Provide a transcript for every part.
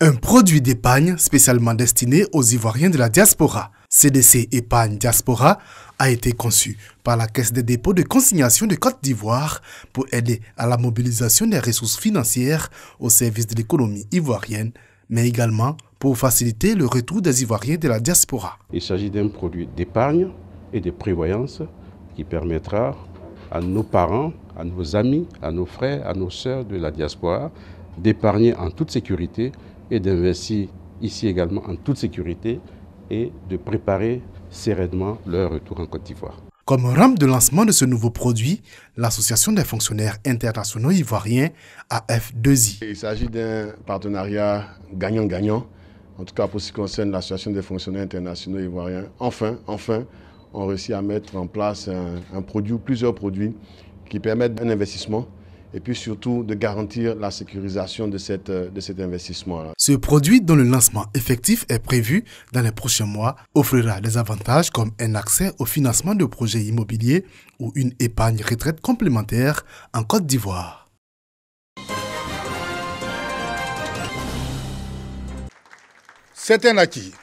Un produit d'épargne spécialement destiné aux Ivoiriens de la diaspora, CDC Épargne Diaspora, a été conçu par la Caisse des dépôts de consignation de Côte d'Ivoire pour aider à la mobilisation des ressources financières au service de l'économie ivoirienne, mais également pour faciliter le retour des Ivoiriens de la diaspora. Il s'agit d'un produit d'épargne et de prévoyance qui permettra à nos parents, à nos amis, à nos frères, à nos sœurs de la diaspora d'épargner en toute sécurité et d'investir ici également en toute sécurité et de préparer sereinement leur retour en Côte d'Ivoire. Comme rampe de lancement de ce nouveau produit, l'Association des fonctionnaires internationaux ivoiriens, AF2I. Il s'agit d'un partenariat gagnant-gagnant, en tout cas pour ce qui concerne l'Association des fonctionnaires internationaux ivoiriens. Enfin, on réussit à mettre en place un produit ou plusieurs produits qui permettent un investissement et puis surtout de garantir la sécurisation de cet investissement-là. Ce produit, dont le lancement effectif est prévu dans les prochains mois, offrira des avantages comme un accès au financement de projets immobiliers ou une épargne retraite complémentaire en Côte d'Ivoire. C'est un acquis.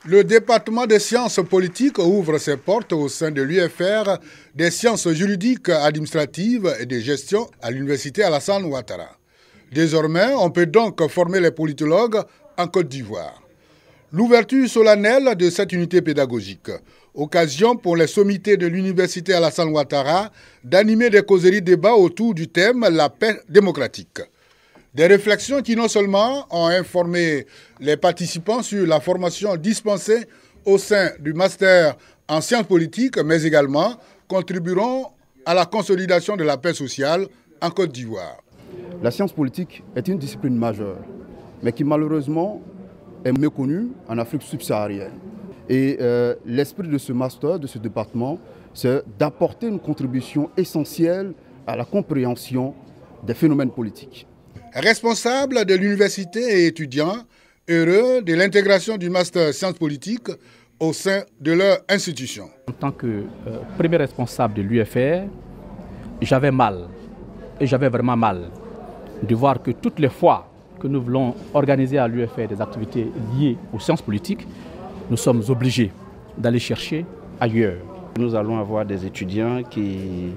Le département des sciences politiques ouvre ses portes au sein de l'UFR des sciences juridiques, administratives et de gestion à l'université Alassane Ouattara. Désormais, on peut donc former les politologues en Côte d'Ivoire. L'ouverture solennelle de cette unité pédagogique, occasion pour les sommités de l'université Alassane Ouattara d'animer des causeries débats autour du thème « La paix démocratique ». Des réflexions qui non seulement ont informé les participants sur la formation dispensée au sein du master en sciences politiques, mais également contribueront à la consolidation de la paix sociale en Côte d'Ivoire. La science politique est une discipline majeure, mais qui malheureusement est méconnue en Afrique subsaharienne. Et l'esprit de ce master, de ce département, c'est d'apporter une contribution essentielle à la compréhension des phénomènes politiques. Responsables de l'université et étudiants, heureux de l'intégration du master sciences politiques au sein de leur institution. En tant que premier responsable de l'UFR, j'avais mal, et j'avais vraiment mal, de voir que toutes les fois que nous voulons organiser à l'UFR des activités liées aux sciences politiques, nous sommes obligés d'aller chercher ailleurs. Nous allons avoir des étudiants qui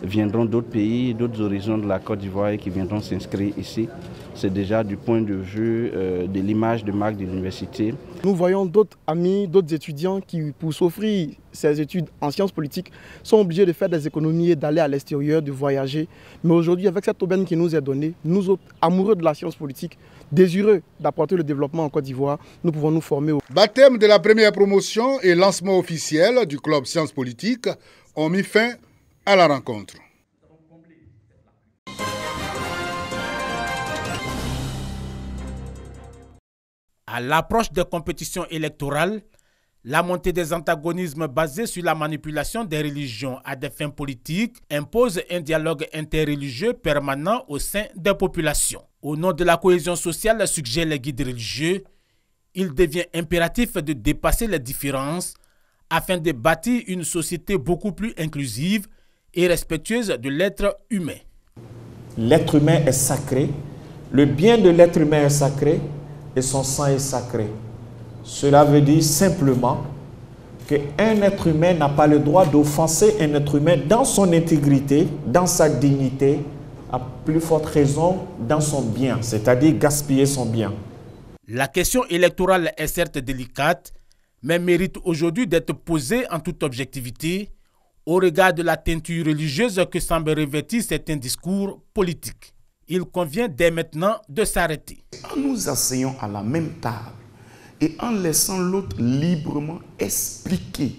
viendront d'autres pays, d'autres horizons de la Côte d'Ivoire et qui viendront s'inscrire ici. C'est déjà du point de vue de l'image de marque de l'université. Nous voyons d'autres amis, d'autres étudiants qui, pour s'offrir ces études en sciences politiques, sont obligés de faire des économies et d'aller à l'extérieur, de voyager. Mais aujourd'hui, avec cette aubaine qui nous est donnée, nous autres, amoureux de la science politique, désireux d'apporter le développement en Côte d'Ivoire, nous pouvons nous former. Baptême de la première promotion et lancement officiel du club sciences politiques ont mis fin à la rencontre. À l'approche des compétitions électorales, la montée des antagonismes basés sur la manipulation des religions à des fins politiques impose un dialogue interreligieux permanent au sein des populations. Au nom de la cohésion sociale, suggèrent les guides religieux, il devient impératif de dépasser les différences afin de bâtir une société beaucoup plus inclusive et respectueuse de l'être humain. L'être humain est sacré, le bien de l'être humain est sacré et son sang est sacré. Cela veut dire simplement qu'un être humain n'a pas le droit d'offenser un être humain dans son intégrité, dans sa dignité, à plus forte raison dans son bien, c'est-à-dire gaspiller son bien. La question électorale est certes délicate, mais mérite aujourd'hui d'être posée en toute objectivité au regard de la teinture religieuse que semble revêtir certains discours politiques. Il convient dès maintenant de s'arrêter. En nous asseyant à la même table et en laissant l'autre librement expliquer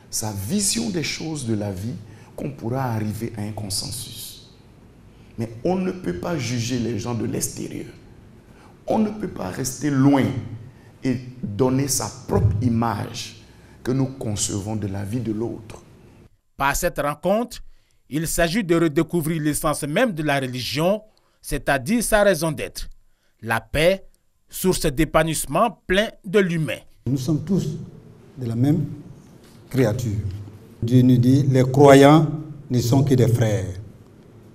sa vision des choses de la vie, qu'on pourra arriver à un consensus. Mais on ne peut pas juger les gens de l'extérieur. On ne peut pas rester loin et donner sa propre image que nous concevons de la vie de l'autre. Par cette rencontre, il s'agit de redécouvrir l'essence même de la religion, c'est-à-dire sa raison d'être. La paix, source d'épanouissement plein de l'humain. Nous sommes tous de la même créature. Dieu nous dit, les croyants ne sont que des frères.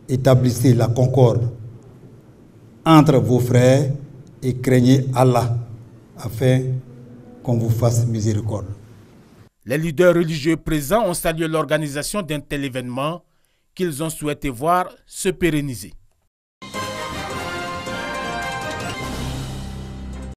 Établissez la concorde entre vos frères et craignez Allah afin qu'on vous fasse miséricorde. Les leaders religieux présents ont salué l'organisation d'un tel événement qu'ils ont souhaité voir se pérenniser.